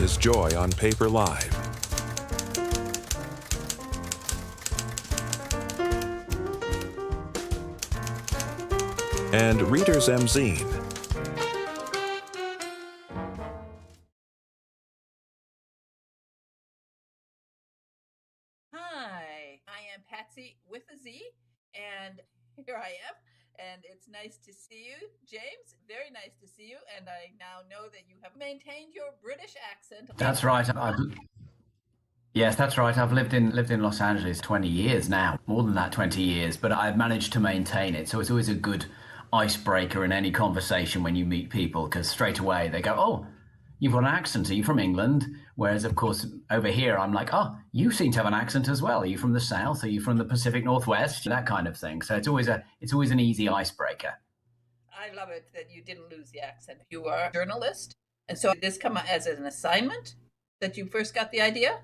is Joy on Paper Live. And Reader's Zine. Hi, I am Patsy with a Z, and here I am. And it's nice to see you, James. Very nice to see you. And I now know that you have maintained your British accent. That's right. Yes, that's right. I've lived in Los Angeles 20 years now, more than that, 20 years, but I've managed to maintain it. So it's always a good icebreaker in any conversation when you meet people, because straight away they go, "Oh, you've got an accent. Are you from England?" Whereas, of course, over here, I'm like, "Oh, you seem to have an accent as well. Are you from the South? Are you from the Pacific Northwest?" That kind of thing. So it's always an easy icebreaker. I love it that you didn't lose the accent. You are a journalist. And so did this come as an assignment that you first got the idea?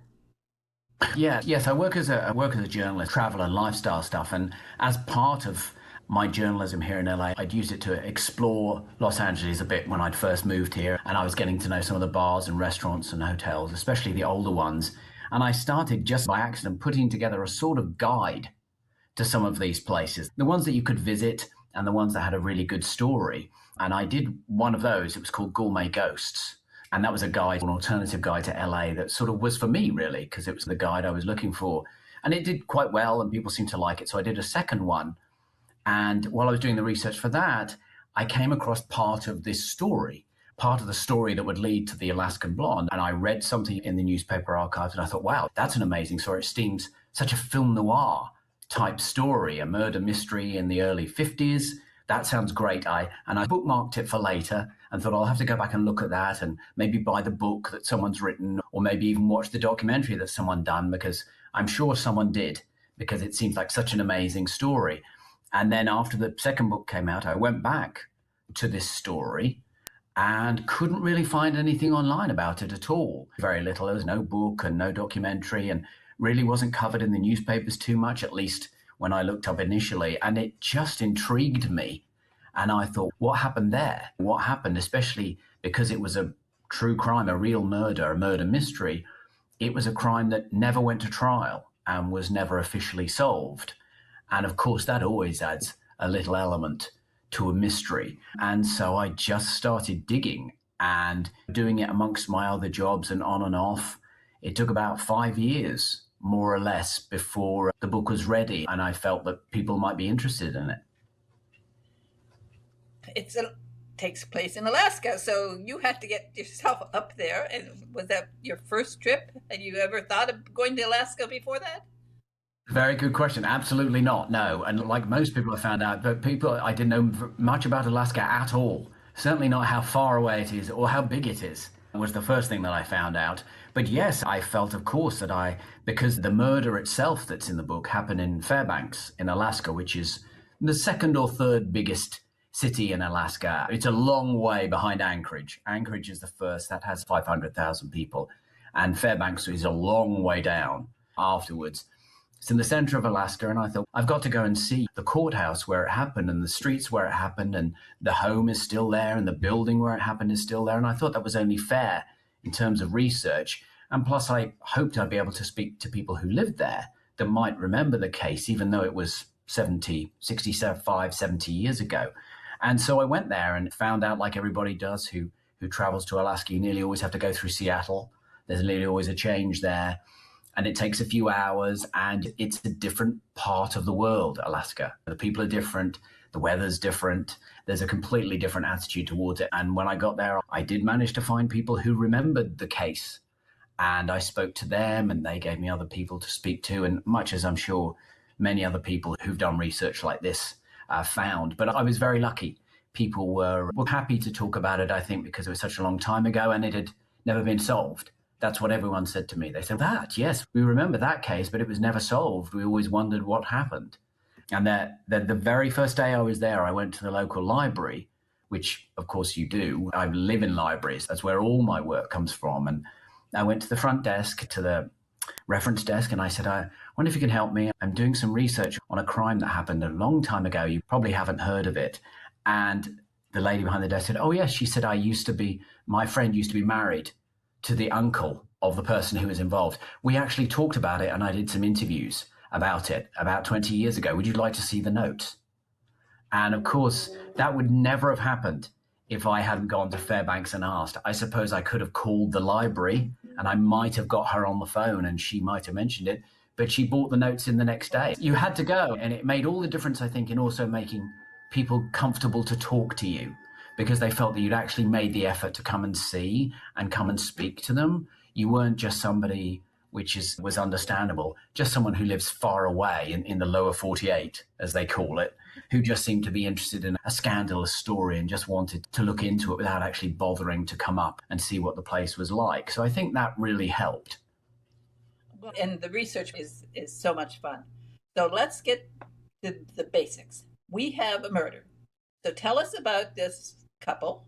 Yeah, yes, I work as a journalist, travel and lifestyle stuff, and as part of my journalism here in LA, I'd used it to explore Los Angeles a bit when I'd first moved here, and I was getting to know some of the bars and restaurants and hotels, especially the older ones. And I started just by accident putting together a sort of guide to some of these places, the ones that you could visit and the ones that had a really good story. And I did one of those. It was called Gourmet Ghosts. And that was a guide, an alternative guide to LA that sort of was for me, really, because it was the guide I was looking for. And it did quite well, and people seemed to like it. So I did a second one. And while I was doing the research for that, I came across part of this story, part of the story that would lead to the Alaskan Blonde. And I read something in the newspaper archives, and I thought, wow, that's an amazing story. It seems such a film noir type story, a murder mystery in the early 50s. That sounds great. I bookmarked it for later and thought I'll have to go back and look at that and maybe buy the book that someone's written, or maybe even watch the documentary that someone done, because I'm sure someone did, because it seems like such an amazing story. And then after the second book came out, I went back to this story and couldn't really find anything online about it at all. Very little. There was no book and no documentary, and really wasn't covered in the newspapers too much, at least when I looked up initially. And it just intrigued me. And I thought, what happened there? What happened, especially because it was a true crime, a real murder, a murder mystery. It was a crime that never went to trial and was never officially solved. And of course, that always adds a little element to a mystery. And so I just started digging and doing it amongst my other jobs and on and off. It took about 5 years, more or less, before the book was ready. And I felt that people might be interested in it. It takes place in Alaska, so you had to get yourself up there. And was that your first trip? Had you ever thought of going to Alaska before that? Very good question. Absolutely not. No. And like most people, I found out that I didn't know much about Alaska at all. Certainly not how far away it is or how big it is. Was the first thing that I found out. But yes, I felt, of course, that because the murder itself that's in the book happened in Fairbanks in Alaska, which is the second or third biggest city in Alaska. It's a long way behind Anchorage. Anchorage is the first. That has 500,000 people. And Fairbanks is a long way down afterwards. It's in the center of Alaska, and I thought, I've got to go and see the courthouse where it happened and the streets where it happened, and the home is still there and the building where it happened is still there. And I thought that was only fair in terms of research. And plus, I hoped I'd be able to speak to people who lived there that might remember the case, even though it was 65, 70 years ago. And so I went there and found out, like everybody does who travels to Alaska, you nearly always have to go through Seattle. There's nearly always a change there. And it takes a few hours, and it's a different part of the world, Alaska. The people are different. The weather's different. There's a completely different attitude towards it. And when I got there, I did manage to find people who remembered the case. And I spoke to them, and they gave me other people to speak to, and much as I'm sure many other people who've done research like this found. But I was very lucky. People were happy to talk about it, I think, because it was such a long time ago and it had never been solved. That's what everyone said to me. They said, yes, we remember that case, but it was never solved. We always wondered what happened. And the very first day I was there, I went to the local library, which, of course, you do. I live in libraries. That's where all my work comes from. And I went to the front desk, to the reference desk, and I said, I wonder if you can help me. I'm doing some research on a crime that happened a long time ago. You probably haven't heard of it. And the lady behind the desk said, oh, yes. She said, my friend used to be married to the uncle of the person who was involved. We actually talked about it, and I did some interviews about it about 20 years ago. Would you like to see the notes? And of course, that would never have happened if I hadn't gone to Fairbanks and asked. I suppose I could have called the library and I might have got her on the phone and she might have mentioned it, but she bought the notes in the next day. You had to go, and it made all the difference, I think, in also making people comfortable to talk to you because they felt that you'd actually made the effort to come and see and come and speak to them. You weren't just somebody, was understandable, just someone who lives far away in the lower 48, as they call it, who just seemed to be interested in a scandalous story and just wanted to look into it without actually bothering to come up and see what the place was like. So I think that really helped. And the research is so much fun. So let's get to the basics. We have a murder. So tell us about this couple.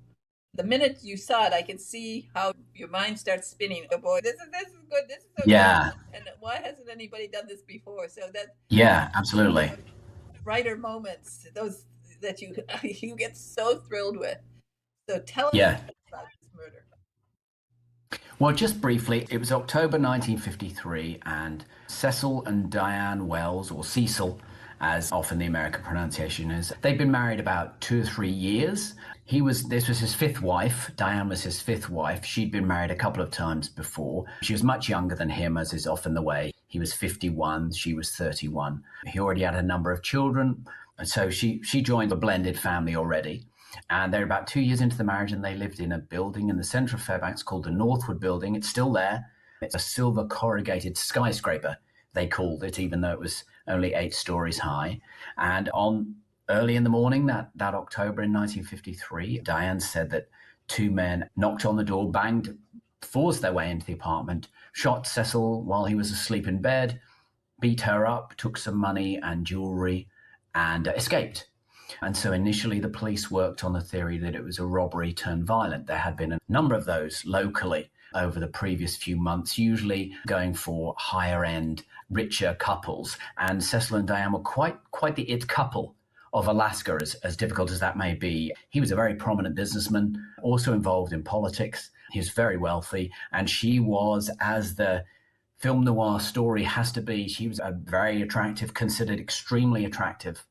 The minute you saw it, I can see how your mind starts spinning. Oh boy, this is good. This is so Yeah. good. And why hasn't anybody done this before? So that Yeah, absolutely. Writer moments, those that you get so thrilled with. So tell us Yeah. about this murder. Well, just briefly, it was October 1953, and Cecil and Diane Wells, or Cecil, as often the American pronunciation is, they'd been married about 2 or 3 years. This was his fifth wife. Diane was his fifth wife. She'd been married a couple of times before. She was much younger than him, as is often the way. He was 51, she was 31. He already had a number of children, and so she joined a blended family already. And they're about 2 years into the marriage, and they lived in a building in the center of Fairbanks called the Northwood Building. It's still there. It's a silver corrugated skyscraper, they called it, even though it was only 8 stories high. And on early in the morning that October in 1953, Diane said that 2 men knocked on the door, banged, forced their way into the apartment, shot Cecil while he was asleep in bed, beat her up, took some money and jewelry, and escaped. And so initially the police worked on the theory that it was a robbery turned violent. There had been a number of those locally over the previous few months, usually going for higher end, richer couples. And Cecil and Diane were quite the it couple of Alaska, as difficult as that may be. He was a very prominent businessman, also involved in politics. He was very wealthy, and she was, as the film noir story has to be, she was a very attractive, considered extremely attractive,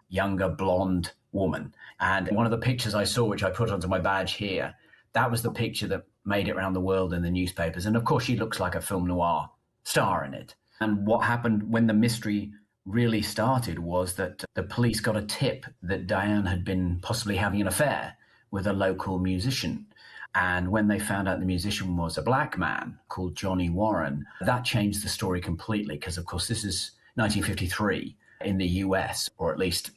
younger blonde woman. And one of the pictures I saw, which I put onto my badge here, that was the picture that made it around the world in the newspapers. And of course, she looks like a film noir star in it. And what happened when the mystery really started was that the police got a tip that Diane had been possibly having an affair with a local musician. And when they found out the musician was a black man called Johnny Warren, that changed the story completely, because, of course, this is 1953 in the US, or at least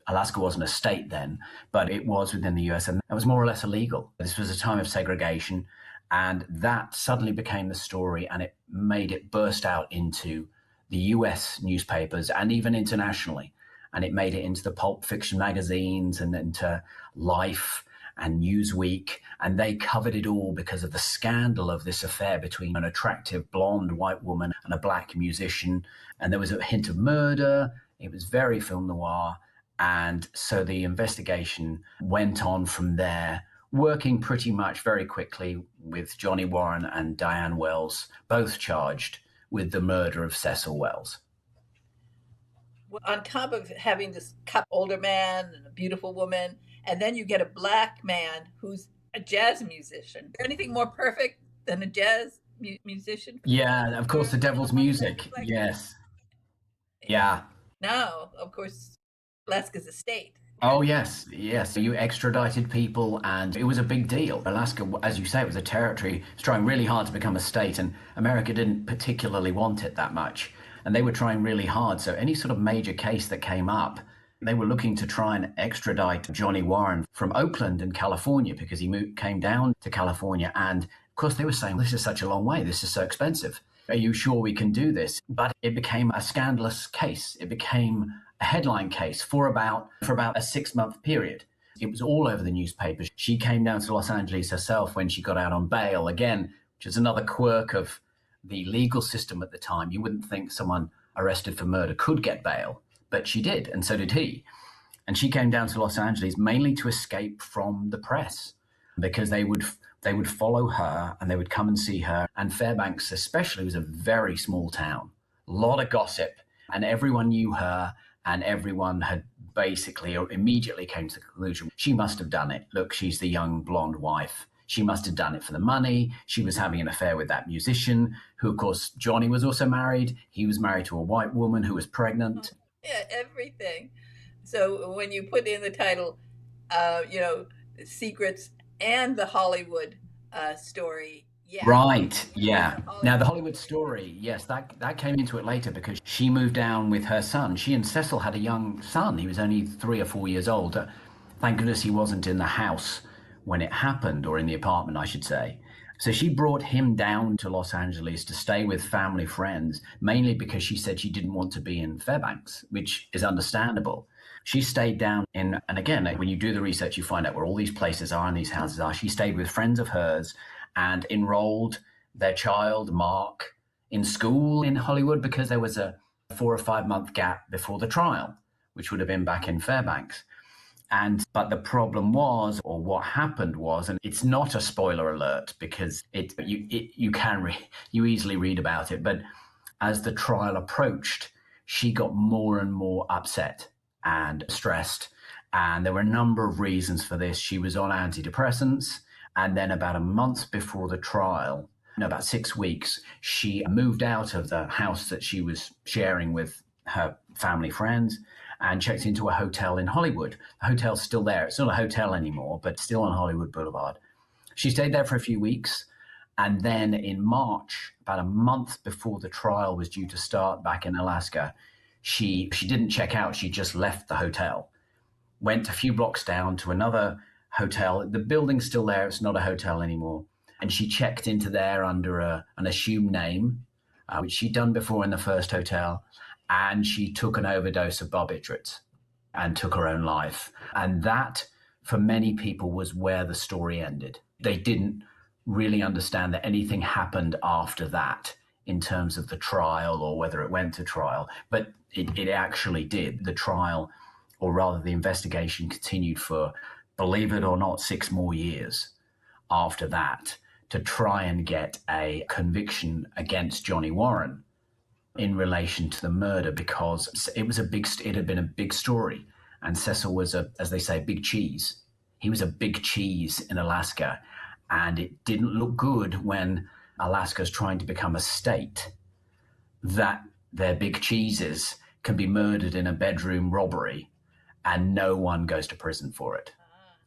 Alaska wasn't a state then, but it was within the US, and it was more or less illegal. This was a time of segregation, and that suddenly became the story, and it made it burst out into the US newspapers and even internationally. And it made it into the pulp fiction magazines and into Life and Newsweek, and they covered it all because of the scandal of this affair between an attractive blonde white woman and a black musician. And there was a hint of murder. It was very film noir. And so the investigation went on from there, working pretty much very quickly with Johnny Warren and Diane Wells, both charged with the murder of Cecil Wells. On top of having this older man and a beautiful woman, and then you get a black man who's a jazz musician. Is there anything more perfect than a jazz musician? Yeah, of course, the devil's music. Yes. Yeah. Now, of course, Alaska's a state. Oh, yes. You extradited people, and it was a big deal. Alaska, as you say, it was a territory. It was trying really hard to become a state, and America didn't particularly want it that much. And they were trying really hard. So any sort of major case that came up, they were looking to try and extradite Johnny Warren from Oakland in California, because he came down to California. And of course, they were saying, this is such a long way. This is so expensive. Are you sure we can do this? But it became a scandalous case. It became a headline case for about a 6-month period. It was all over the newspapers. She came down to Los Angeles herself when she got out on bail, again, which is another quirk of the legal system at the time. You wouldn't think someone arrested for murder could get bail, but she did, and so did he. And she came down to Los Angeles mainly to escape from the press. because they would follow her and they would come and see her. And Fairbanks especially was a very small town, a lot of gossip, and everyone knew her, and everyone had basically or immediately came to the conclusion she must have done it. Look, she's the young blonde wife. She must have done it for the money. She was having an affair with that musician, who, of course, Johnny was also married. He was married to a white woman who was pregnant. Yeah, everything. So when you put in the title, you know, Secrets and the Hollywood story, yeah. Right, yeah. Now, the Hollywood. Hollywood story, yes, that came into it later because she moved down with her son. She and Cecil had a young son. He was only 3 or 4 years old. Thank goodness he wasn't in the house when it happened, or in the apartment, I should say. So she brought him down to Los Angeles to stay with family friends, mainly because she said she didn't want to be in Fairbanks, which is understandable. She stayed down in, and again, when you do the research, you find out where all these places are and these houses are. She stayed with friends of hers and enrolled their child, Mark, in school in Hollywood because there was a 4 or 5 month gap before the trial, which would have been back in Fairbanks. But the problem was, or what happened was, and it's not a spoiler alert because you easily read about it, but as the trial approached, she got more and more upset and stressed. And there were a number of reasons for this. She was on antidepressants. And then about a month before the trial, no, about 6 weeks, she moved out of the house that she was sharing with her family friends and checked into a hotel in Hollywood. The hotel's still there. It's not a hotel anymore, but still on Hollywood Boulevard. She stayed there for a few weeks. And then in March, about a month before the trial was due to start back in Alaska, she didn't check out. She just left the hotel, went a few blocks down to another hotel. The building's still there. It's not a hotel anymore. And she checked into there under an assumed name, which she'd done before in the first hotel. And she took an overdose of barbiturates and took her own life. And that, for many people, was where the story ended. They didn't really understand that anything happened after that in terms of the trial or whether it went to trial. But it actually did. The trial, or rather the investigation, continued for, believe it or not, 6 more years after that to try and get a conviction against Johnny Warren in relation to the murder, because it had been a big story. And Cecil was as they say, big cheese. He was a big cheese in Alaska. And it didn't look good when Alaska's trying to become a state that their big cheeses can be murdered in a bedroom robbery and no one goes to prison for it.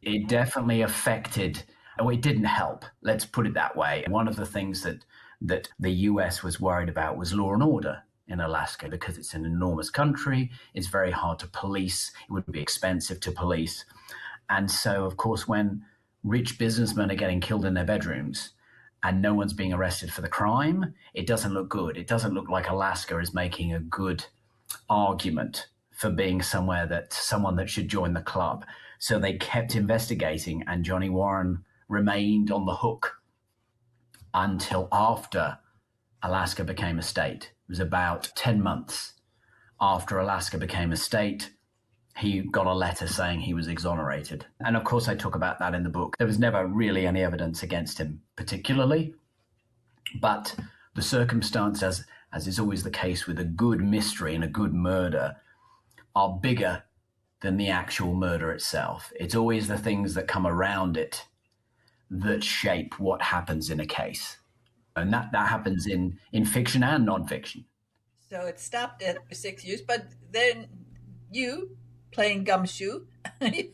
It definitely affected, it didn't help. Let's put it that way. One of the things that the US was worried about was law and order in Alaska, because it's an enormous country. It's very hard to police. It would be expensive to police. And so, of course, when rich businessmen are getting killed in their bedrooms and no one's being arrested for the crime, it doesn't look good. It doesn't look like Alaska is making a good argument for being someone that should join the club. So they kept investigating, and Johnny Warren remained on the hook until after Alaska became a state. It was about 10 months after Alaska became a state, he got a letter saying he was exonerated. And of course, I talk about that in the book. There was never really any evidence against him particularly, but the circumstance, as is always the case with a good mystery and a good murder, are bigger than the actual murder itself. It's always the things that come around it that shape what happens in a case. And that happens in fiction and nonfiction. So it stopped at 6 years, but then you, playing gumshoe,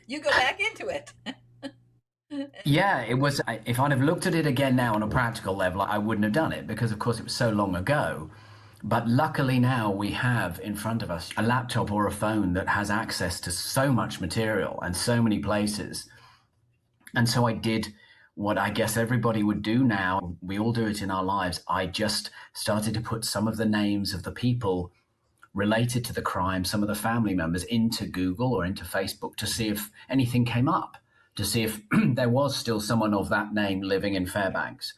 you go back into it. Yeah, it was. If I'd have looked at it again now on a practical level, I wouldn't have done it because, of course, it was so long ago. But luckily now we have in front of us a laptop or a phone that has access to so much material and so many places. And so I did what I guess everybody would do now. We all do it in our lives. I just started to put some of the names of the people related to the crime, some of the family members, into Google or into Facebook to see if anything came up, to see if there was still someone of that name living in Fairbanks,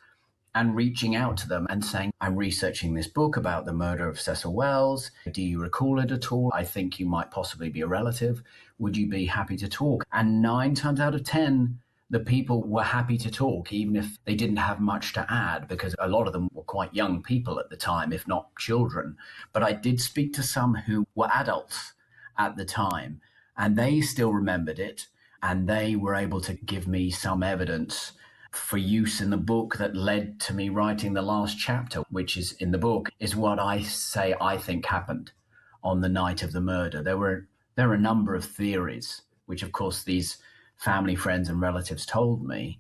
and reaching out to them and saying, I'm researching this book about the murder of Cecil Wells. Do you recall it at all? I think you might possibly be a relative. Would you be happy to talk? And 9 times out of 10, the people were happy to talk, even if they didn't have much to add, because a lot of them were quite young people at the time, if not children. But I did speak to some who were adults at the time, and they still remembered it, and they were able to give me some evidence for use in the book that led to me writing the last chapter, which is in the book, is what I say I think happened on the night of the murder. There were a number of theories, which of course these family, friends, and relatives told me.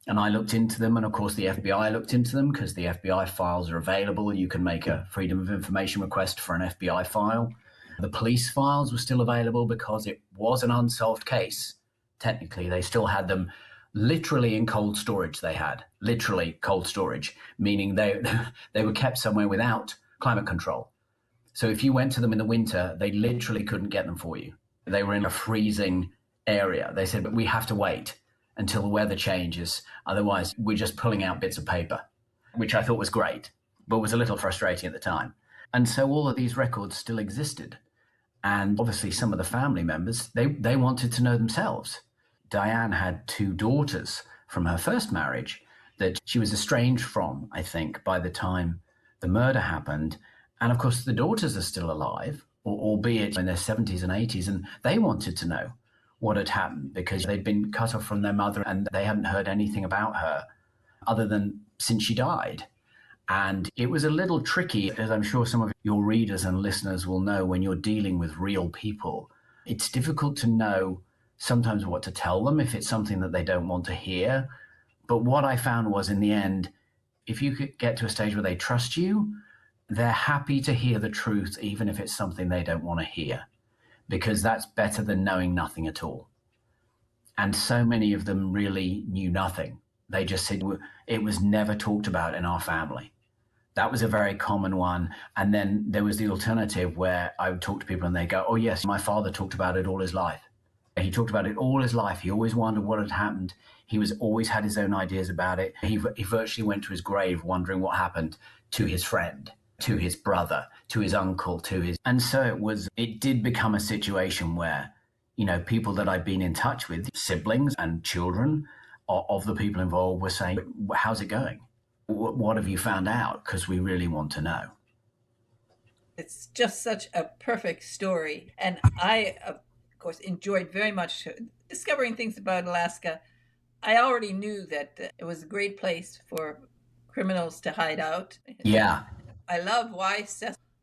And I looked into them. And of course, the FBI looked into them because the FBI files are available. You can make a Freedom of Information request for an FBI file. The police files were still available because it was an unsolved case. Technically, they still had them literally in cold storage. They had literally cold storage, meaning they were kept somewhere without climate control. So if you went to them in the winter, they literally couldn't get them for you. They were in a freezing area. They said, but we have to wait until the weather changes. Otherwise, we're just pulling out bits of paper, which I thought was great, but was a little frustrating at the time. And so all of these records still existed. And obviously some of the family members, they wanted to know themselves. Diane had 2 daughters from her first marriage that she was estranged from, I think, by the time the murder happened. And of course, the daughters are still alive, albeit in their 70s and 80s, and they wanted to know what had happened because they'd been cut off from their mother and they hadn't heard anything about her other than since she died. And it was a little tricky, as I'm sure some of your readers and listeners will know, when you're dealing with real people. It's difficult to know sometimes what to tell them if it's something that they don't want to hear. But what I found was, in the end, if you could get to a stage where they trust you, they're happy to hear the truth, even if it's something they don't want to hear, because that's better than knowing nothing at all. And so many of them really knew nothing. They just said, it was never talked about in our family. That was a very common one. And then there was the alternative where I would talk to people and they go, oh yes, my father talked about it all his life. He talked about it all his life. He always wondered what had happened. He was always had his own ideas about it. He virtually went to his grave wondering what happened to his friend, to his brother, to his uncle, and so it did become a situation where, people that I'd been in touch with, siblings and children of the people involved, were saying, how's it going? What have you found out? Because we really want to know. It's just such a perfect story. And I, of course, enjoyed very much discovering things about Alaska. I already knew that it was a great place for criminals to hide out. Yeah. I love why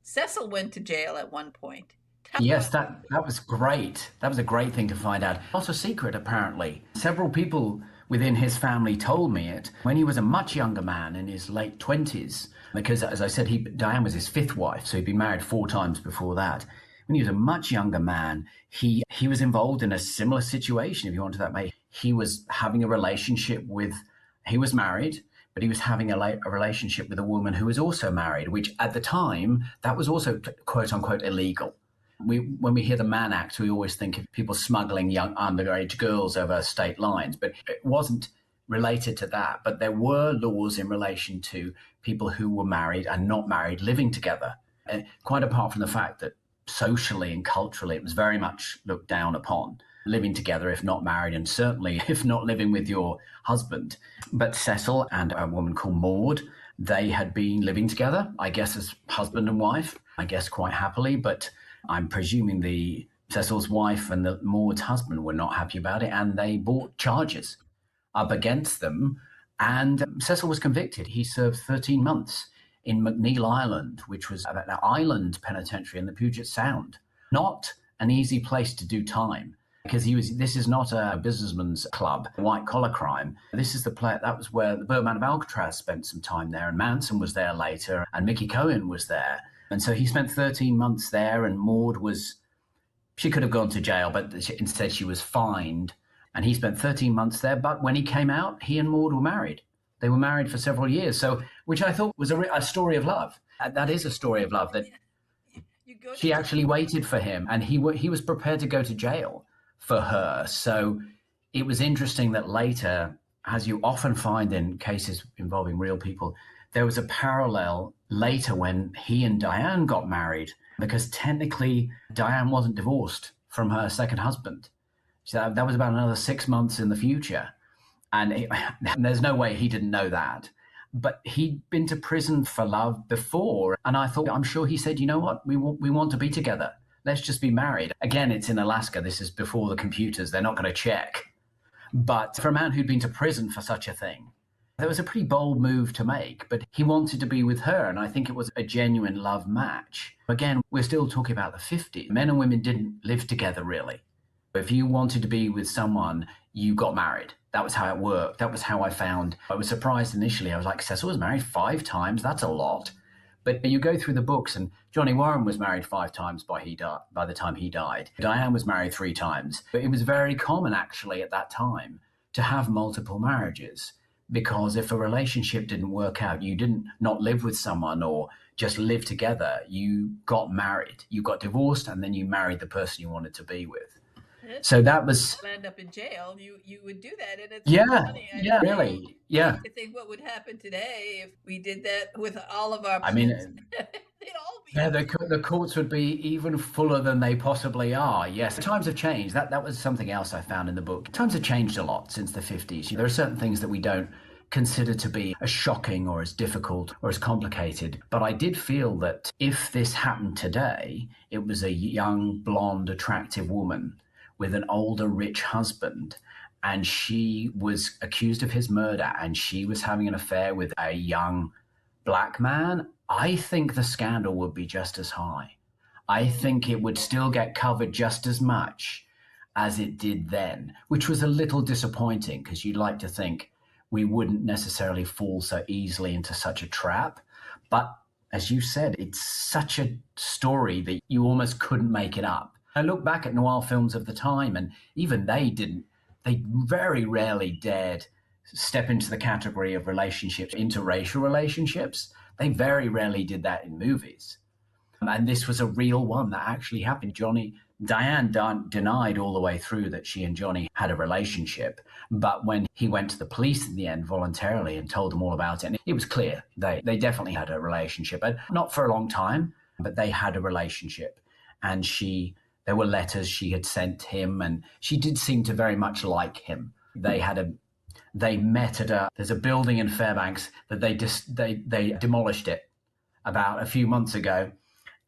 Cecil went to jail at one point. Yes, that was great. That was a great thing to find out. Not a secret, apparently. Several people within his family told me it when he was a much younger man in his late 20s, because, as I said, Diane was his 5th wife, so he'd been married 4 times before that. When he was a much younger man, he was involved in a similar situation, if you wanted that. He was having a relationship he was married, but he was having a relationship with a woman who was also married, which at the time, that was also, quote unquote, illegal. When we hear the Mann Act, we always think of people smuggling young underage girls over state lines, but it wasn't related to that. But there were laws in relation to people who were married and not married living together. And quite apart from the fact that socially and culturally, it was very much looked down upon, living together if not married, and certainly if not living with your husband. But Cecil and a woman called Maud, they had been living together, I guess, as husband and wife, I guess quite happily, but I'm presuming Cecil's wife and Maud's husband were not happy about it, and they brought charges up against them. And Cecil was convicted. He served 13 months in McNeil Island, which was an island penitentiary in the Puget Sound. Not an easy place to do time, because this is not a businessman's club, white collar crime. This is that was where the Birdman of Alcatraz spent some time there, and Manson was there later, and Mickey Cohen was there. And so he spent 13 months there, and Maud she could have gone to jail, but instead she was fined. And he spent 13 months there. But when he came out, he and Maud were married. They were married for several years, which I thought was a story of love. That is a story of love, that she actually waited for him, and he was prepared to go to jail for her. So it was interesting that later, as you often find in cases involving real people, there was a parallel later when he and Diane got married, because technically Diane wasn't divorced from her second husband. So that was about another 6 months in the future. And there's no way he didn't know that. But he'd been to prison for love before. And I thought, I'm sure he said, you know what, we want to be together. Let's just be married. Again, it's in Alaska. This is before the computers. They're not going to check. But for a man who'd been to prison for such a thing, that was a pretty bold move to make. But he wanted to be with her. And I think it was a genuine love match. Again, we're still talking about the 50s. Men and women didn't live together, really. If you wanted to be with someone, you got married. That was how it worked. That was how I found. I was surprised initially. I was like, Cecil was married 5 times. That's a lot. But you go through the books, and Johnny Warren was married 5 times by the time he died. Diane was married 3 times. It was very common, actually, at that time to have multiple marriages, because if a relationship didn't work out, you didn't not live with someone or just live together. You got married. You got divorced, and then you married the person you wanted to be with. So that was end up in jail. You would do that, and it's funny. Really, yeah. I think what would happen today if we did that with all of our. I mean, they'd all be. Yeah, the courts would be even fuller than they possibly are. Yes, times have changed. That was something else I found in the book. Times have changed a lot since the 50s. There are certain things that we don't consider to be as shocking or as difficult or as complicated. But I did feel that if this happened today, it was a young, blonde, attractive woman with an older, rich husband, and she was accused of his murder, and she was having an affair with a young black man. I think the scandal would be just as high. I think it would still get covered just as much as it did then, which was a little disappointing, because you'd like to think we wouldn't necessarily fall so easily into such a trap. But as you said, it's such a story that you almost couldn't make it up. I look back at noir films of the time, and even they very rarely dared step into the category of relationships, interracial relationships. They very rarely did that in movies. And this was a real one that actually happened. Diane denied all the way through that she and Johnny had a relationship. But when he went to the police in the end voluntarily and told them all about it, it was clear they definitely had a relationship. And not for a long time, but they had a relationship. And there were letters she had sent him, and she did seem to very much like him. They met there's a building in Fairbanks that they demolished it about a few months ago.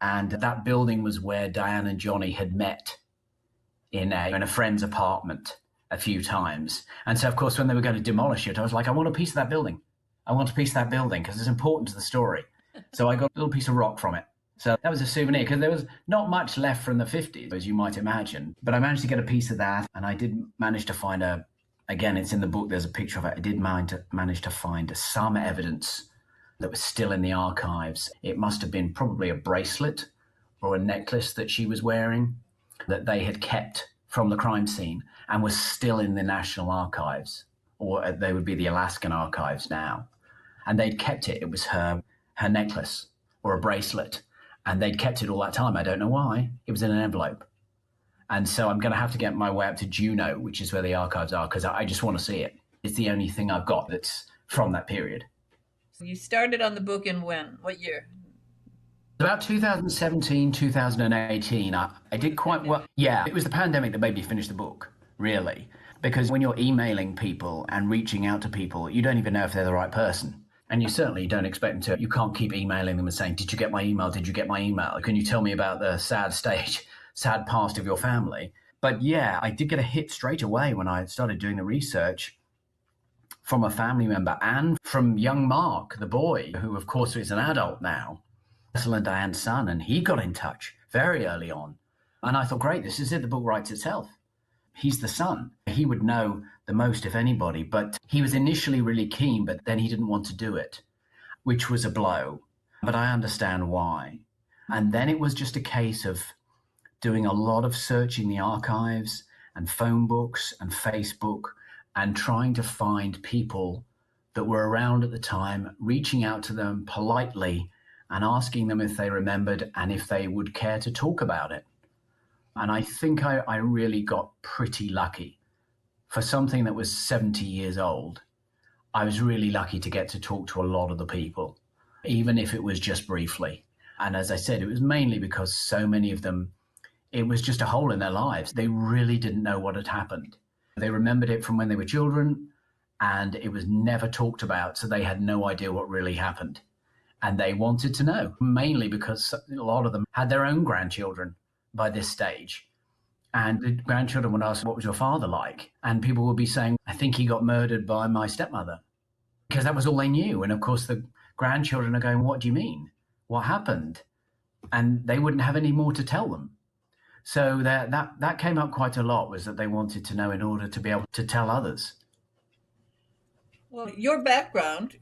And that building was where Diane and Johnny had met in a friend's apartment a few times. And so, of course, when they were going to demolish it, I was like, I want a piece of that building. I want a piece of that building because it's important to the story. So I got a little piece of rock from it. So that was a souvenir, because there was not much left from the 50s, as you might imagine. But I managed to get a piece of that, and I did manage to find again, it's in the book, there's a picture of it. I did manage to find some evidence that was still in the archives. It must have been probably a bracelet or a necklace that she was wearing that they had kept from the crime scene and was still in the National Archives, or they would be the Alaskan archives now. And they'd kept it. It was her necklace or a bracelet. And they'd kept it all that time. I don't know why. It was in an envelope. And so I'm going to have to get my way up to Juneau, which is where the archives are, because I just want to see it. It's the only thing I've got that's from that period. So you started on the book in when? What year? About 2017, 2018. I did quite well. Yeah, it was the pandemic that made me finish the book, really. Because when you're emailing people and reaching out to people, you don't even know if they're the right person. And you certainly don't expect them to. You can't keep emailing them and saying, did you get my email? Did you get my email? Can you tell me about the sad past of your family? But yeah, I did get a hit straight away when I started doing the research from a family member and from young Mark, the boy, who of course is an adult now, Cecil and Diane's son, and he got in touch very early on. And I thought, great, this is it. The book writes itself. He's the son. He would know the most, if anybody, but he was initially really keen, but then he didn't want to do it, which was a blow. But I understand why. And then it was just a case of doing a lot of searching the archives and phone books and Facebook and trying to find people that were around at the time, reaching out to them politely and asking them if they remembered and if they would care to talk about it. And I think I really got pretty lucky. For something that was 70 years old, I was really lucky to get to talk to a lot of the people, even if it was just briefly. And as I said, it was mainly because so many of them, it was just a hole in their lives. They really didn't know what had happened. They remembered it from when they were children, and it was never talked about. So they had no idea what really happened. And they wanted to know, mainly because a lot of them had their own grandchildren by this stage. And the grandchildren would ask, what was your father like? And people would be saying, I think he got murdered by my stepmother, because that was all they knew. And of course, the grandchildren are going, what do you mean? What happened? And they wouldn't have any more to tell them. So that came up quite a lot, was that they wanted to know in order to be able to tell others. Well, your background,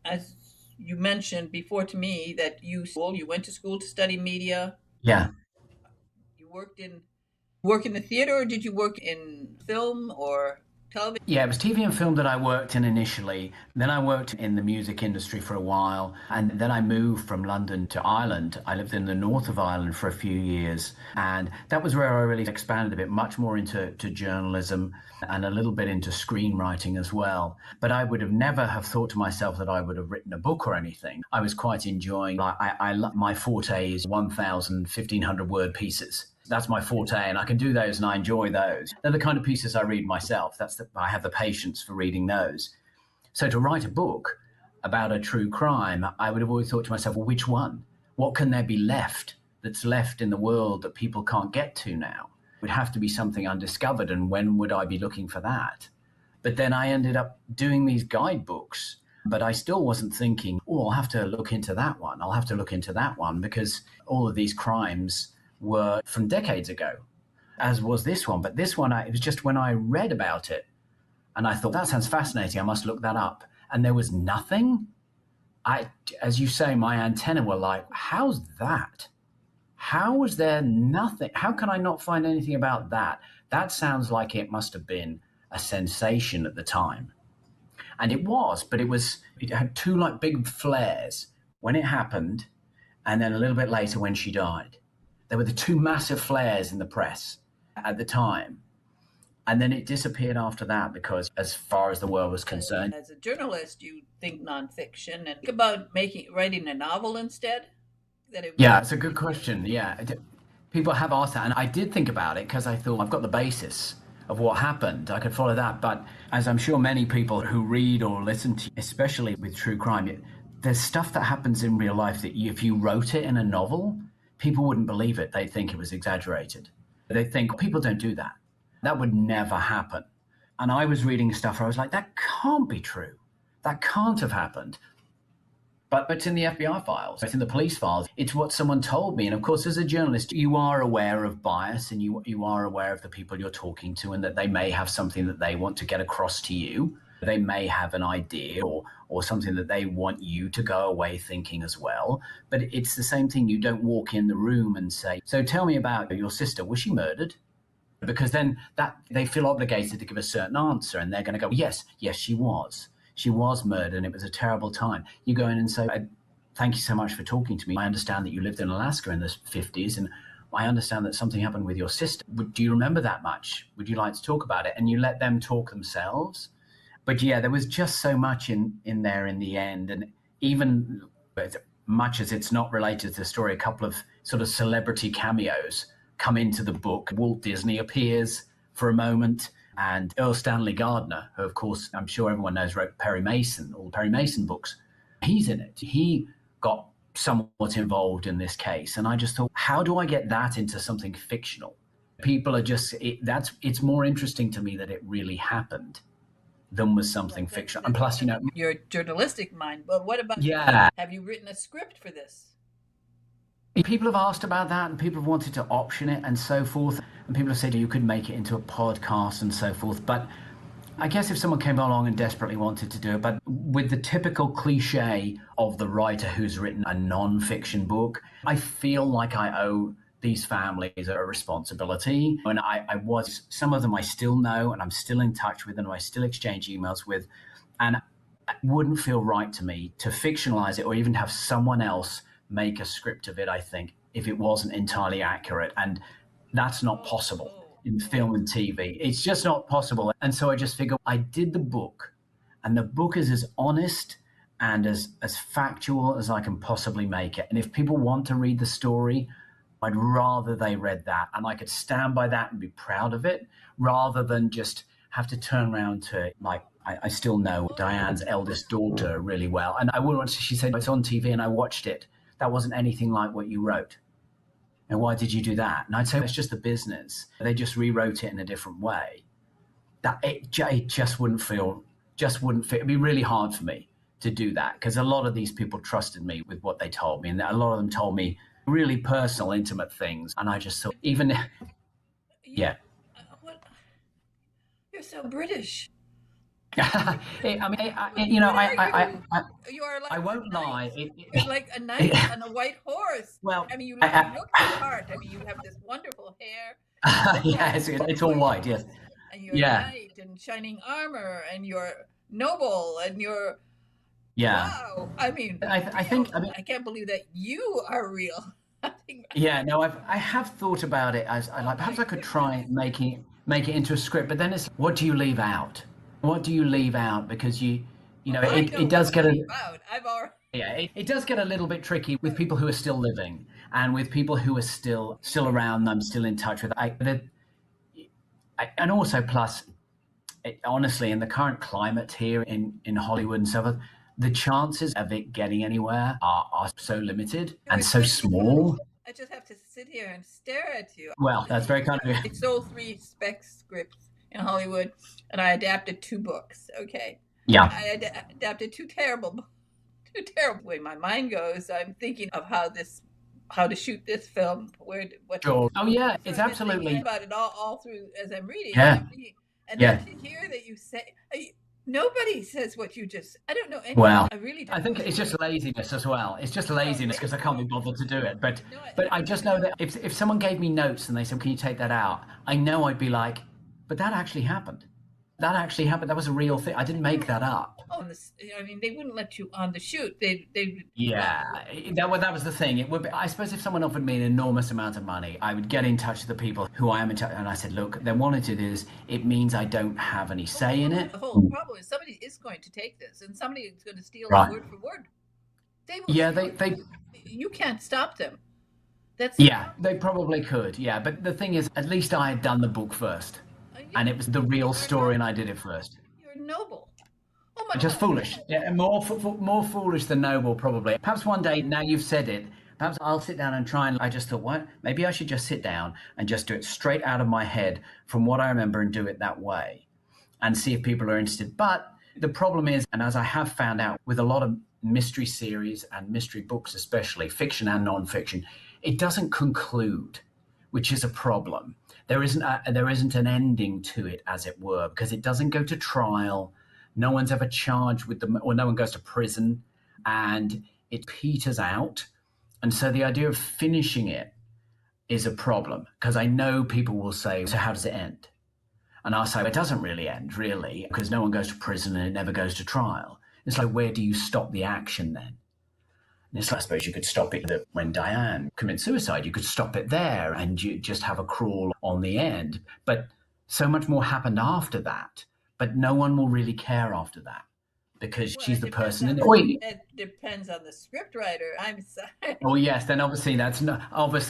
as you mentioned before to me, that you went to school to study media. Yeah. You work in the theater, or did you work in film or television? Yeah, it was TV and film that I worked in initially. Then I worked in the music industry for a while. And then I moved from London to Ireland. I lived in the north of Ireland for a few years. And that was where I really expanded a bit, much more into journalism and a little bit into screenwriting as well. But I would have never have thought to myself that I would have written a book or anything. I was quite enjoying, my forte is 1,000, 1,500 word pieces. That's my forte, and I can do those, and I enjoy those. They're the kind of pieces I read myself. I have the patience for reading those. So to write a book about a true crime, I would have always thought to myself, well, which one? What can there be that's left in the world that people can't get to now? It would have to be something undiscovered, and when would I be looking for that? But then I ended up doing these guidebooks, but I still wasn't thinking, oh, I'll have to look into that one. I'll have to look into that one, because all of these crimes were from decades ago, as was this one. But this one, it was just when I read about it and I thought, that sounds fascinating, I must look that up. And there was nothing. As you say, my antenna were like, how's that? How was there nothing? How can I not find anything about that? That sounds like it must have been a sensation at the time. And it was, but it had two like big flares when it happened, and then a little bit later when she died. There were the two massive flares in the press at the time. And then it disappeared after that, because as far as the world was concerned. As a journalist, you think nonfiction and think about writing a novel instead? Yeah, it's a good question. Yeah. People have asked that. And I did think about it, because I thought, I've got the basis of what happened. I could follow that. But as I'm sure many people who read or listen to, especially with true crime, there's stuff that happens in real life that if you wrote it in a novel, people wouldn't believe it. They'd think it was exaggerated. They'd think, people don't do that. That would never happen. And I was reading stuff where I was like, that can't be true. That can't have happened. But it's in the FBI files, it's in the police files. It's what someone told me. And of course, as a journalist, you are aware of bias, and you are aware of the people you're talking to, and that they may have something that they want to get across to you. They may have an idea or something that they want you to go away thinking as well. But it's the same thing. You don't walk in the room and say, so tell me about your sister. Was she murdered? Because then they feel obligated to give a certain answer, and they're going to go, yes, she was. She was murdered, and it was a terrible time. You go in and say, thank you so much for talking to me. I understand that you lived in Alaska in the 50s, and I understand that something happened with your sister. Do you remember that much? Would you like to talk about it? And you let them talk themselves. But yeah, there was just so much in there in the end. And even as much as it's not related to the story, a couple of sort of celebrity cameos come into the book. Walt Disney appears for a moment, and Earl Stanley Gardner, who of course I'm sure everyone knows wrote Perry Mason, all the Perry Mason books. He's in it. He got somewhat involved in this case. And I just thought, how do I get that into something fictional? People are just, it's more interesting to me that it really happened than was something fictional. And plus, your journalistic mind. But what about, have you written a script for this? People have asked about that, and people have wanted to option it and so forth. And people have said you could make it into a podcast and so forth. But I guess if someone came along and desperately wanted to do it, but with the typical cliche of the writer who's written a non-fiction book, I feel like I owe these families a responsibility. And some of them I still know, and I'm still in touch with, and I still exchange emails with. And it wouldn't feel right to me to fictionalize it or even have someone else make a script of it, I think, if it wasn't entirely accurate. And that's not possible in film and TV. It's just not possible. And so I just figure I did the book, and the book is as honest and as factual as I can possibly make it. And if people want to read the story, I'd rather they read that, and I could stand by that and be proud of it, rather than just have to turn around to like I still know Diane's eldest daughter really well. And I would she said, it's on TV and I watched it. That wasn't anything like what you wrote. And why did you do that? And I'd say it's just the business. They just rewrote it in a different way. That it just wouldn't fit. It'd be really hard for me to do that because a lot of these people trusted me with what they told me. And a lot of them told me really personal, intimate things. And I just thought, even, yeah. What? You're so British. You know, You are like I won't lie. You're like a knight on a white horse. Well, I mean, you look the part. I mean, you have this wonderful hair. Yeah, it's all white. Yes. And you're a knight and shining armor, and you're noble, and you're wow. I mean, I can't believe that you are real. Yeah, no, I have thought about it as perhaps I could try making it into a script, but then it's what do you leave out? What do you leave out? Because you know, it does get it does get a little bit tricky with people who are still living and with people who are still around. I'm still in touch with. And also, plus, honestly, in the current climate here in Hollywood and stuff, the chances of it getting anywhere are so limited and so small. I just have to sit here and stare at you. Well, that's very kind of you. I sold 3 spec scripts in Hollywood, and I adapted 2 books. Okay. Yeah. I adapted 2 terrible. The way my mind goes, I'm thinking of how to shoot this film. Sure. Oh yeah, it's absolutely about it all through as I'm reading. Yeah. And then to hear that you say. Nobody says what you just. I don't know anything. Well, I really don't. I think it's just laziness as well. It's just laziness because I can't be bothered to do it. But I just know that if someone gave me notes and they said, "Can you take that out?" I know I'd be like, "But that actually happened. That actually happened. That was a real thing. I didn't make that up." Oh, I mean, they wouldn't let you on the shoot. That was the thing. It would be, I suppose if someone offered me an enormous amount of money, I would get in touch with the people who I am in touch, and I said, "Look, they wanted to do this. It means I don't have any say in it." The whole problem is somebody is going to take this, and somebody is going to steal it word for word. They you can't stop them. They probably could. Yeah, but the thing is, at least I had done the book first, and it was the real story, and I did it first. You're noble. Just foolish. Yeah, more foolish than noble, probably. Perhaps one day, now you've said it, perhaps I'll sit down and try. And I just thought, what? Maybe I should just sit down and just do it straight out of my head from what I remember and do it that way and see if people are interested. But the problem is, and as I have found out with a lot of mystery series and mystery books, especially fiction and non-fiction, it doesn't conclude, which is a problem. There isn't an ending to it, as it were, because it doesn't go to trial. No one's ever charged with them, or no one goes to prison, and it peters out. And so the idea of finishing it is a problem, because I know people will say, so how does it end? And I'll say, it doesn't really end, really, because no one goes to prison and it never goes to trial. It's like, where do you stop the action then? And it's like, I suppose you could stop it when Diane commits suicide. You could stop it there and you just have a crawl on the end. But so much more happened after that. But no one will really care after that because she's the person in it. It depends on the scriptwriter. I'm sorry. Oh yes, then obviously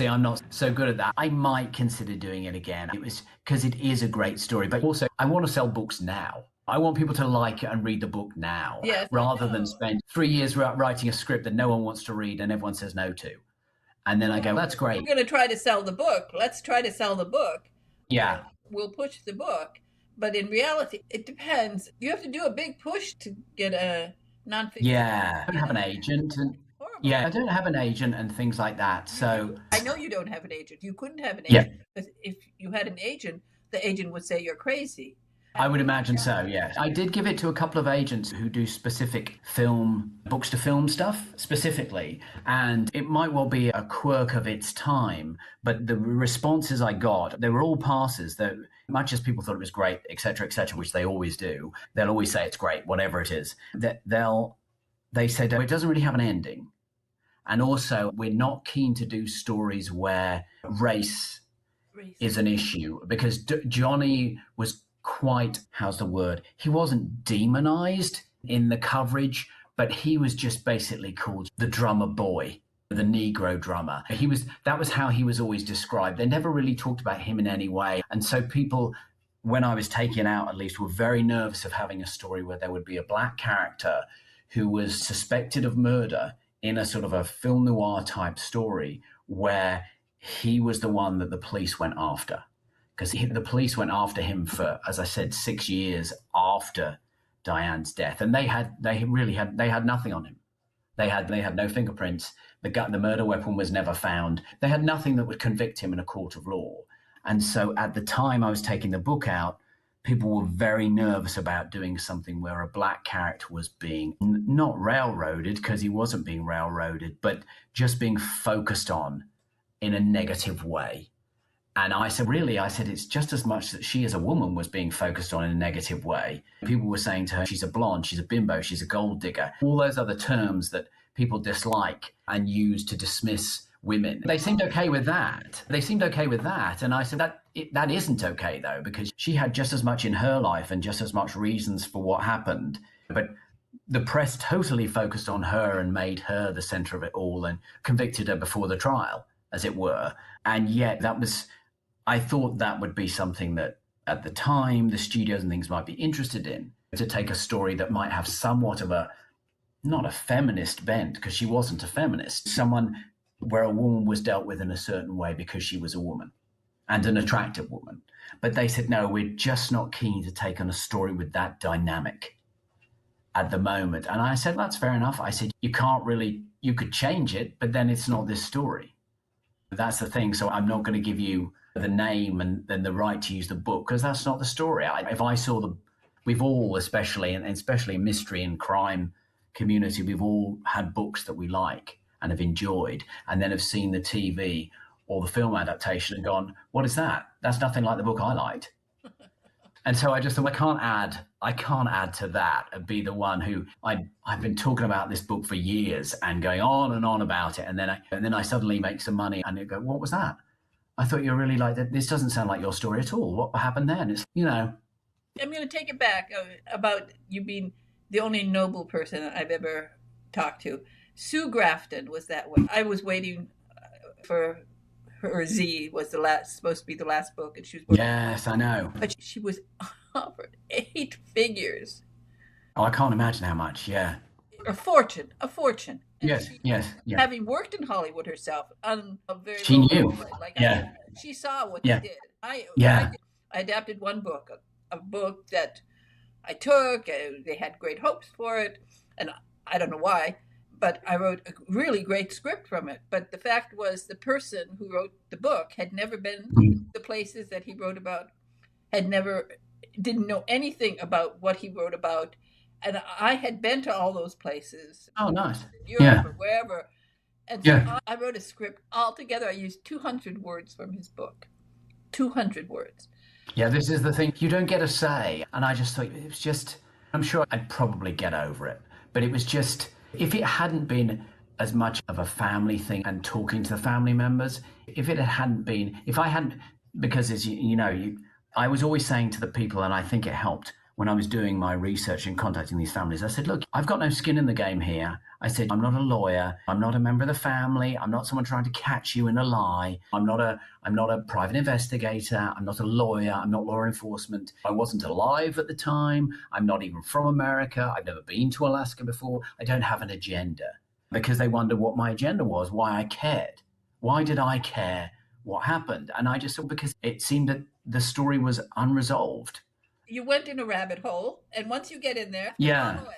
I'm not so good at that. I might consider doing it again. It was because it is a great story, but also I want to sell books now. I want people to like it and read the book now, rather than spend 3 years writing a script that no one wants to read and everyone says no to. And then I go, that's great. We're going to try to sell the book. Let's try to sell the book. Yeah. We'll push the book. But in reality, it depends. You have to do a big push to get a nonfiction. Yeah, I don't have an agent. I don't have an agent and things like that. So I know you don't have an agent. You couldn't have an agent. Because if you had an agent, the agent would say you're crazy. I would imagine so, yes. I did give it to a couple of agents who do specific books to film stuff specifically. And it might well be a quirk of its time, but the responses I got, they were all passes. That much as people thought it was great, et cetera, which they always do, they'll always say it's great, whatever it is. They said, it doesn't really have an ending. And also, we're not keen to do stories where race is an issue, because Johnny was quite, he wasn't demonized in the coverage, but he was just basically called the drummer boy, the Negro drummer. That was how he was always described. They never really talked about him in any way. And so people when I was taken out, at least, were very nervous of having a story where there would be a black character who was suspected of murder in a sort of a film noir type story where he was the one that the police went after. Because the police went after him for, as I said, 6 years after Diane's death. And they had nothing on him. They had no fingerprints. The murder weapon was never found. They had nothing that would convict him in a court of law. And so at the time I was taking the book out, people were very nervous about doing something where a black character was being not railroaded, because he wasn't being railroaded, but just being focused on in a negative way. And I said, it's just as much that she as a woman was being focused on in a negative way. People were saying to her, she's a blonde, she's a bimbo, she's a gold digger, all those other terms that people dislike and use to dismiss women. They seemed okay with that. And I said, that isn't okay, though, because she had just as much in her life and just as much reasons for what happened. But the press totally focused on her and made her the center of it all and convicted her before the trial, as it were. And yet I thought that would be something that at the time the studios and things might be interested in, to take a story that might have somewhat of not a feminist bent, because she wasn't a feminist, someone where a woman was dealt with in a certain way because she was a woman and an attractive woman. But they said, no, we're just not keen to take on a story with that dynamic at the moment. And I said, that's fair enough. I said, you could change it, but then it's not this story. That's the thing. So I'm not going to give you the name and then the right to use the book, because that's not the story. If I saw we've all, especially mystery and crime community, we've all had books that we like and have enjoyed, and then have seen the TV or the film adaptation and gone, what is that? That's nothing like the book I liked. And so I just thought, I can't add to that and be the one who I've been talking about this book for years and going on and on about it. And then I suddenly make some money and you go, what was that? I thought you were really like that. This doesn't sound like your story at all. What happened then? It's, I'm going to take it back about you being the only noble person I've ever talked to. Sue Grafton was that way. I was waiting for her. Z was supposed to be the last book, and she was. Yes, I know. But she was offered 8 figures. Oh, I can't imagine how much. Yeah. A fortune. And yes. Having worked in Hollywood herself, on a very she knew. She saw what they did. I adapted one book, a book that I took. They had great hopes for it, and I don't know why, but I wrote a really great script from it. But the fact was, the person who wrote the book had never been to the places that he wrote about, didn't know anything about what he wrote about. And I had been to all those places. Oh, nice. Europe or wherever. And so I wrote a script. Altogether, I used 200 words from his book. 200 words. Yeah, this is the thing. You don't get a say. And I just thought, it was just, I'm sure I'd probably get over it. But it was just, if it hadn't been as much of a family thing and talking to the family members, if I hadn't, because as I was always saying to the people, and I think it helped, when I was doing my research and contacting these families, I said, look, I've got no skin in the game here. I said, I'm not a lawyer. I'm not a member of the family. I'm not someone trying to catch you in a lie. I'm not a private investigator. I'm not a lawyer. I'm not law enforcement. I wasn't alive at the time. I'm not even from America. I've never been to Alaska before. I don't have an agenda, because they wondered what my agenda was, why I cared. Why did I care what happened? And I just thought, because it seemed that the story was unresolved. You went in a rabbit hole, and once you get in there, follow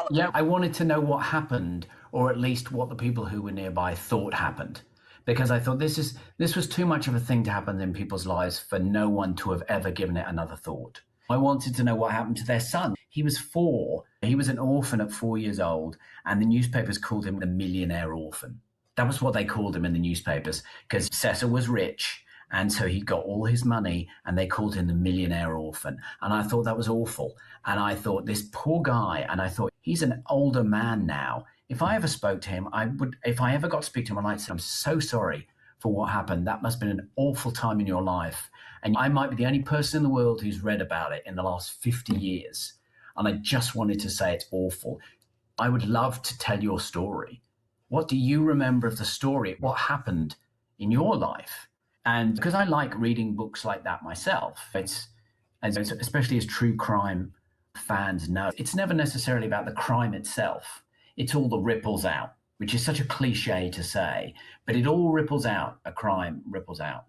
it. I wanted to know what happened, or at least what the people who were nearby thought happened, because I thought this was too much of a thing to happen in people's lives for no one to have ever given it another thought. I wanted to know what happened to their son. He was 4. He was an orphan at 4 years old, and the newspapers called him the millionaire orphan. That was what they called him in the newspapers, because Cecil was rich. And so he got all his money, and they called him the millionaire orphan. And I thought that was awful. And I thought, this poor guy, and I thought, he's an older man now. If I ever spoke to him, if I ever got to speak to him, I'd say, I'm so sorry for what happened. That must have been an awful time in your life. And I might be the only person in the world who's read about it in the last 50 years. And I just wanted to say it's awful. I would love to tell your story. What do you remember of the story? What happened in your life? And because I like reading books like that myself, And especially as true crime fans know, it's never necessarily about the crime itself. It's all the ripples out, which is such a cliche to say, but it all ripples out. A crime ripples out.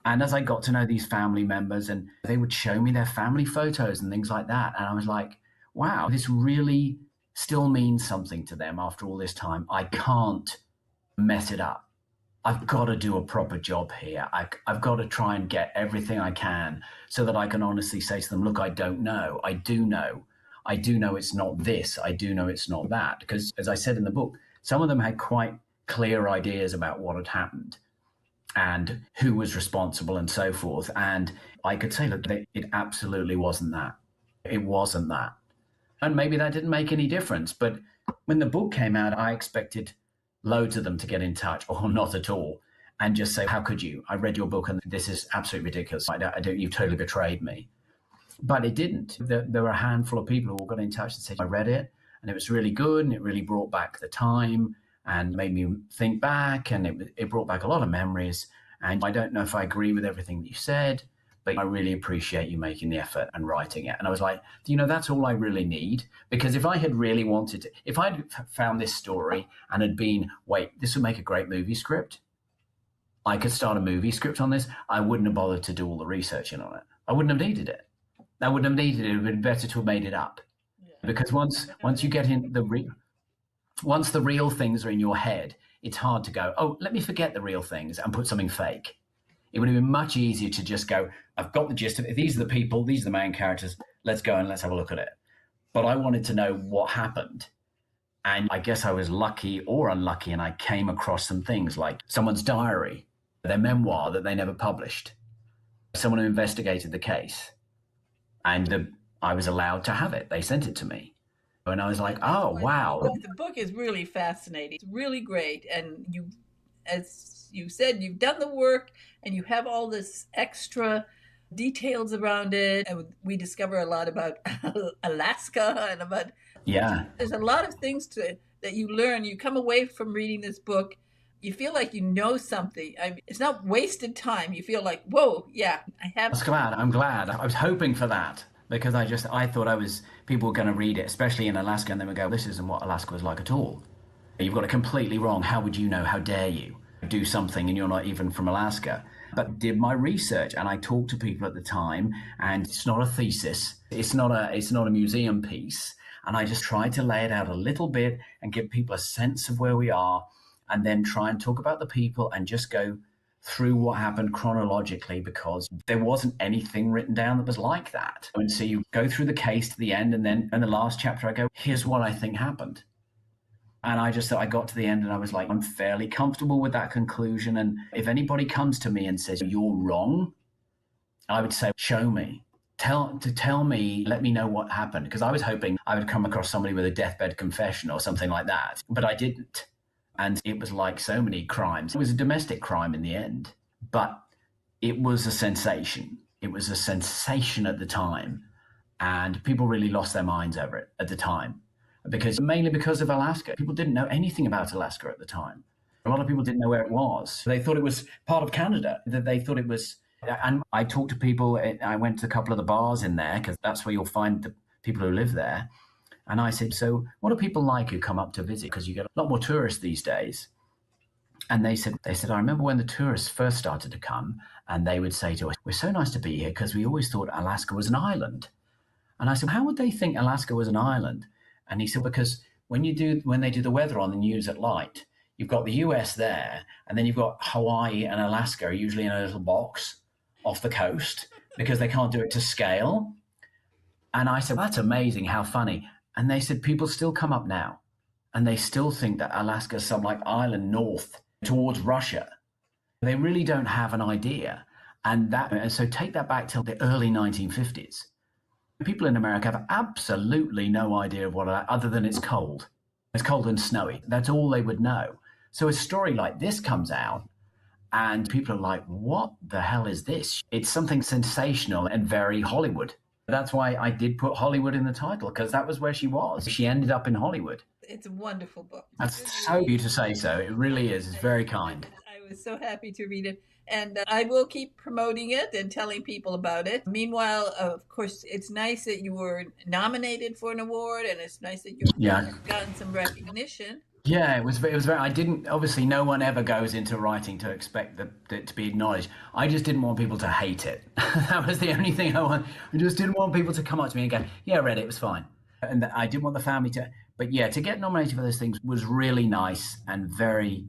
And as I got to know these family members, and they would show me their family photos and things like that, and I was like, wow, this really still means something to them after all this time. I can't mess it up. I've got to do a proper job here. I've got to try and get everything I can so that I can honestly say to them, look, I don't know. I do know. I do know it's not this. I do know it's not that. Because as I said in the book, some of them had quite clear ideas about what had happened and who was responsible and so forth. And I could say, look, it absolutely wasn't that. It wasn't that. And maybe that didn't make any difference. But when the book came out, I expected loads of them to get in touch or not at all and just say, how could you? I read your book and this is absolutely ridiculous. You've totally betrayed me. But it didn't. There were a handful of people who got in touch and said, I read it and it was really good and it really brought back the time and made me think back, and it brought back a lot of memories. And I don't know if I agree with everything that you said, but I really appreciate you making the effort and writing it. And I was like, that's all I really need. Because if I had really wanted to, if I'd found this story and had been, wait, this would make a great movie script. I could start a movie script on this. I wouldn't have bothered to do all the researching on it. I wouldn't have needed it. I wouldn't have needed it. It would have been better to have made it up. Yeah. Because once you get in once the real things are in your head, it's hard to go, oh, let me forget the real things and put something fake. It would have been much easier to just go, I've got the gist of it. These are the people. These are the main characters. Let's go and let's have a look at it. But I wanted to know what happened. And I guess I was lucky or unlucky, and I came across some things like someone's diary, their memoir that they never published, someone who investigated the case. And I was allowed to have it. They sent it to me. And I was like, oh, wow. The book is really fascinating. It's really great. And you, as you said, you've done the work and you have all this extra details around it. And we discover a lot about Alaska and about, there's a lot of things that you learn. You come away from reading this book, you feel like you know something. It's not wasted time. You feel like, whoa, yeah, I have. I'm glad. I was hoping for that. Because I thought people were going to read it, especially in Alaska, and they would go, this isn't what Alaska was like at all. You've got it completely wrong. How would you know? How dare you do something and you're not even from Alaska? But did my research, and I talked to people at the time, and it's not a thesis. It's not a museum piece. And I just tried to lay it out a little bit and give people a sense of where we are, and then try and talk about the people and just go through what happened chronologically, because there wasn't anything written down that was like that. And so you go through the case to the end, and then in the last chapter I go, here's what I think happened. And I got to the end and I was like, I'm fairly comfortable with that conclusion. And if anybody comes to me and says, you're wrong, I would say, show me. Tell me, let me know what happened. Because I was hoping I would come across somebody with a deathbed confession or something like that. But I didn't. And it was like so many crimes. It was a domestic crime in the end, but it was a sensation. It was a sensation at the time. And people really lost their minds over it at the time, mainly because of Alaska. People didn't know anything about Alaska at the time. A lot of people didn't know where it was. They thought it was part of Canada. They thought it was. And I talked to people. I went to a couple of the bars in there, because that's where you'll find the people who live there. And I said, so what are people like who come up to visit? Because you get a lot more tourists these days. And they said, I remember when the tourists first started to come, and they would say to us, we're so nice to be here because we always thought Alaska was an island. And I said, how would they think Alaska was an island? And he said, because when they do the weather on the news at night, you've got the US there, and then you've got Hawaii and Alaska usually in a little box off the coast because they can't do it to scale. And I said, that's amazing, how funny. And they said, people still come up now and they still think that Alaska is some like island north towards Russia. They really don't have an idea. And so take that back till the early 1950s. People in America have absolutely no idea of other than it's cold. It's cold and snowy. That's all they would know. So a story like this comes out and people are like, what the hell is this? It's something sensational and very Hollywood. That's why I did put Hollywood in the title, because that was where she was. She ended up in Hollywood. It's a wonderful book. That's so of you to say so. It really is. It's very kind. was so happy to read it. And I will keep promoting it and telling people about it. Meanwhile, of course, it's nice that you were nominated for an award, and it's nice that you've Yeah. gotten some recognition. Yeah, it was very, I didn't, obviously no one ever goes into writing to expect it to be acknowledged. I just didn't want people to hate it. That was the only thing I want. I just didn't want people to come up to me and go, yeah, I read it, it was fine. And I didn't want the family to, but yeah, to get nominated for those things was really nice and very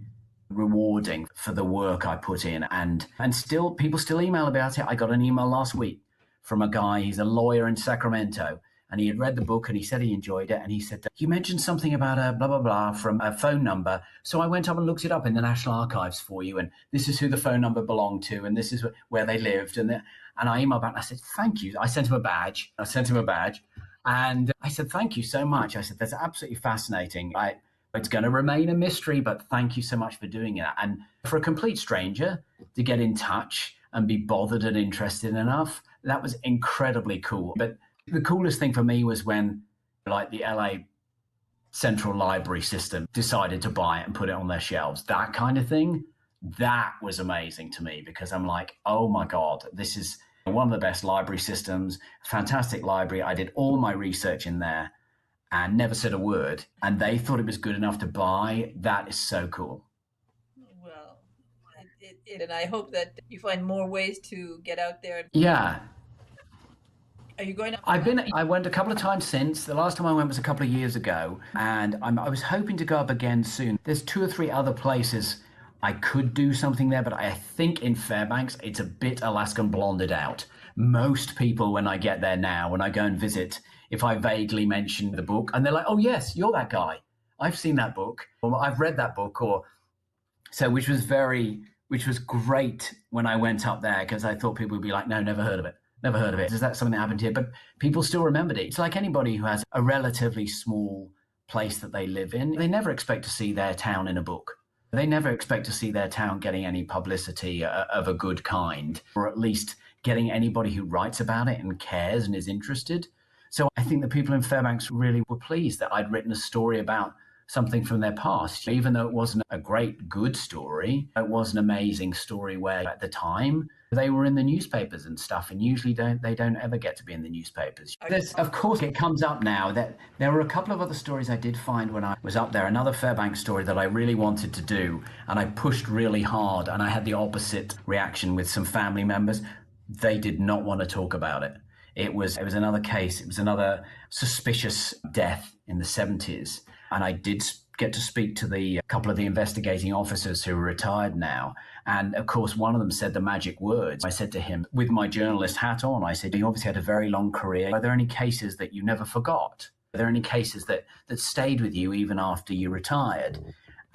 rewarding for the work I put in. And still, people still email about it. I got an email last week from a guy, he's a lawyer in Sacramento, and he had read the book and he said he enjoyed it. And he said, you mentioned something about a blah, blah, blah from a phone number. So I went up and looked it up in the National Archives for you. And this is who the phone number belonged to. And this is where they lived. And I emailed back and I said, thank you. I sent him a badge. And I said, thank you so much. I said, that's absolutely fascinating. It's going to remain a mystery, but thank you so much for doing it. And for a complete stranger to get in touch and be bothered and interested enough, that was incredibly cool. But the coolest thing for me was when, like, the LA Central Library system decided to buy it and put it on their shelves. That kind of thing, that was amazing to me, because I'm like, oh my God, this is one of the best library systems, fantastic library. I did all my research in there and never said a word. And they thought it was good enough to buy. That is so cool. Well, and I hope that you find more ways to get out there. Yeah. Are you going to? I went a couple of times since. The last time I went was a couple of years ago, and I was hoping to go up again soon. There's 2 or 3 other places I could do something there, but I think in Fairbanks, it's a bit Alaskan blonded out. Most people, when I get there now, when I go and visit, if I vaguely mention the book, and they're like, oh yes, you're that guy. I've seen that book, or I've read that book, which was great when I went up there, because I thought people would be like, no, never heard of it. Never heard of it. Is that something that happened here? But people still remembered it. It's like anybody who has a relatively small place that they live in. They never expect to see their town in a book. They never expect to see their town getting any publicity of a good kind, or at least getting anybody who writes about it and cares and is interested. So I think the people in Fairbanks really were pleased that I'd written a story about something from their past. Even though it wasn't a great, good story, it was an amazing story where at the time they were in the newspapers and stuff, and usually they don't ever get to be in the newspapers. Of course, it comes up now that there were a couple of other stories I did find when I was up there. Another Fairbanks story that I really wanted to do, and I pushed really hard, and I had the opposite reaction with some family members. They did not want to talk about it. It was another case. It was another suspicious death in the 70s. And I did get to speak to a couple of the investigating officers who are retired now. And of course, one of them said the magic words. I said to him, with my journalist hat on, I said, you obviously had a very long career. Are there any cases that you never forgot? Are there any cases that stayed with you even after you retired?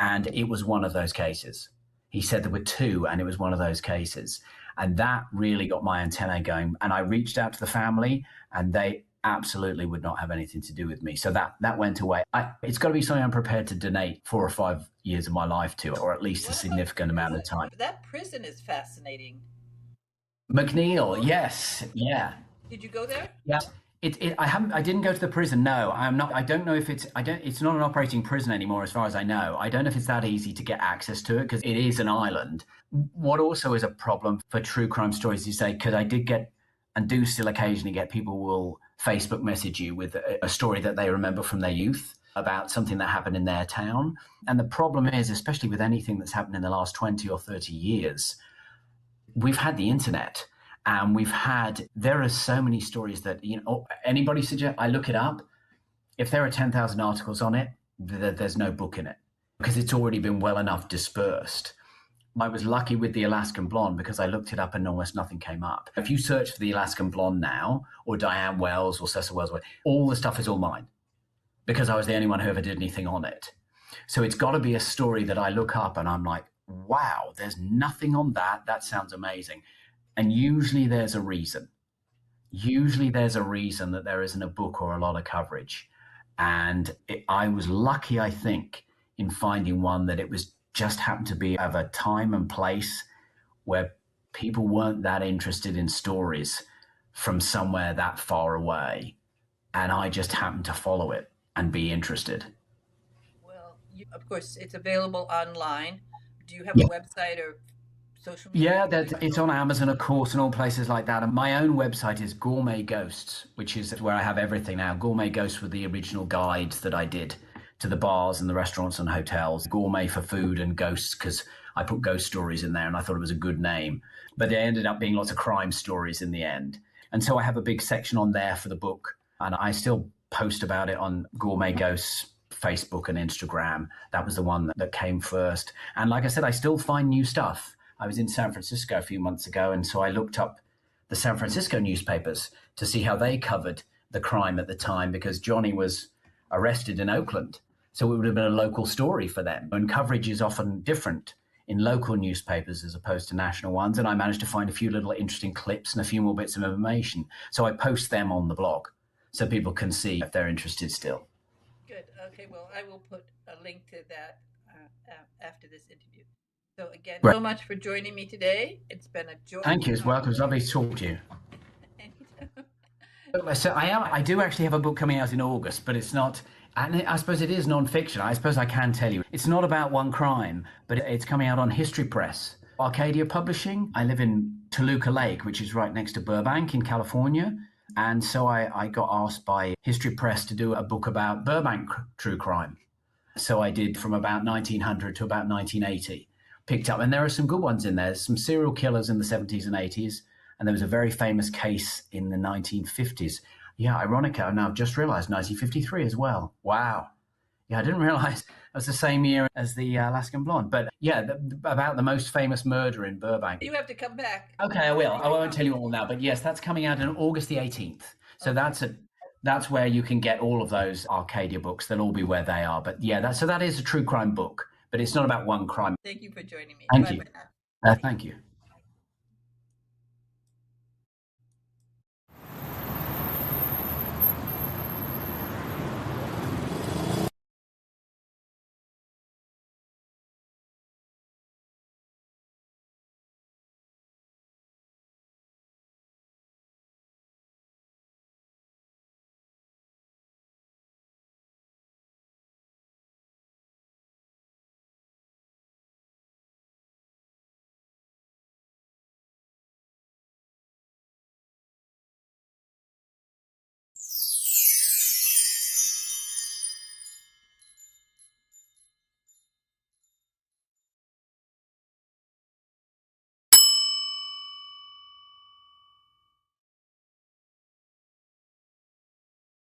And it was one of those cases. He said there were 2, and it was one of those cases. And that really got my antennae going. And I reached out to the family, and they absolutely would not have anything to do with me. So that went away. It's got to be something I'm prepared to donate 4 or 5 years of my life to, or at least a significant amount of time. That prison is fascinating. McNeil, yes, yeah. Did you go there? Yeah. I didn't go to the prison. No, I'm not. I don't know if it's not an operating prison anymore, as far as I know. I don't know if it's that easy to get access to it, because it is an island. What also is a problem for true crime stories, you say, because I did get, and do still occasionally get, people will Facebook message you with a story that they remember from their youth about something that happened in their town. And the problem is, especially with anything that's happened in the last 20 or 30 years, we've had the internet. And there are so many stories that, anybody suggest, I look it up. If there are 10,000 articles on it, there's no book in it, because it's already been well enough dispersed. I was lucky with the Alaskan Blonde, because I looked it up and almost nothing came up. If you search for the Alaskan Blonde now, or Diane Wells or Cecil Wells, all the stuff is all mine, because I was the only one who ever did anything on it. So it's got to be a story that I look up and I'm like, wow, there's nothing on that. That sounds amazing. And usually there's a reason. Usually there's a reason that there isn't a book or a lot of coverage. And I was lucky, I think, in finding one that it was just happened to be of a time and place where people weren't that interested in stories from somewhere that far away. And I just happened to follow it and be interested. Well, of course, it's available online. Do you have a website or social media? Yeah, it's on Amazon, of course, and all places like that. And my own website is Gourmet Ghosts, which is where I have everything now. Gourmet Ghosts were the original guides that I did to the bars and the restaurants and hotels. Gourmet for food and ghosts, because I put ghost stories in there and I thought it was a good name. But they ended up being lots of crime stories in the end. And so I have a big section on there for the book. And I still post about it on Gourmet Ghosts Facebook and Instagram. That was the one that came first. And like I said, I still find new stuff. I was in San Francisco a few months ago, and so I looked up the San Francisco newspapers to see how they covered the crime at the time, because Johnny was arrested in Oakland. So it would have been a local story for them. And coverage is often different in local newspapers as opposed to national ones. And I managed to find a few little interesting clips and a few more bits of information. So I post them on the blog so people can see if they're interested still. Good. Okay. Well, I will put a link to that after this interview. So again, so much for joining me today. It's been a joy. Thank you as well. It was lovely to talk to you. So I do actually have a book coming out in August, but it's not, and I suppose it is non-fiction. I suppose I can tell you. It's not about one crime, but it's coming out on History Press. Arcadia Publishing. I live in Toluca Lake, which is right next to Burbank in California. And so I got asked by History Press to do a book about Burbank true crime. So I did from about 1900 to about 1980. Picked up, and there are some good ones in there. There's some serial killers in the 70s and 80s, and there was a very famous case in the 1950s. Yeah, ironic, I've now just realized 1953 as well. Wow. Yeah, I didn't realize it was the same year as the Alaskan Blonde. But yeah, about the most famous murder in Burbank. You have to come back. Okay, I will. I won't tell you all now, but yes, that's coming out on August the 18th. So that's where you can get all of those Arcadia books. They'll all be where they are. But yeah, that is a true crime book. But it's not about one crime. Thank you for joining me. Thank you. Thank you.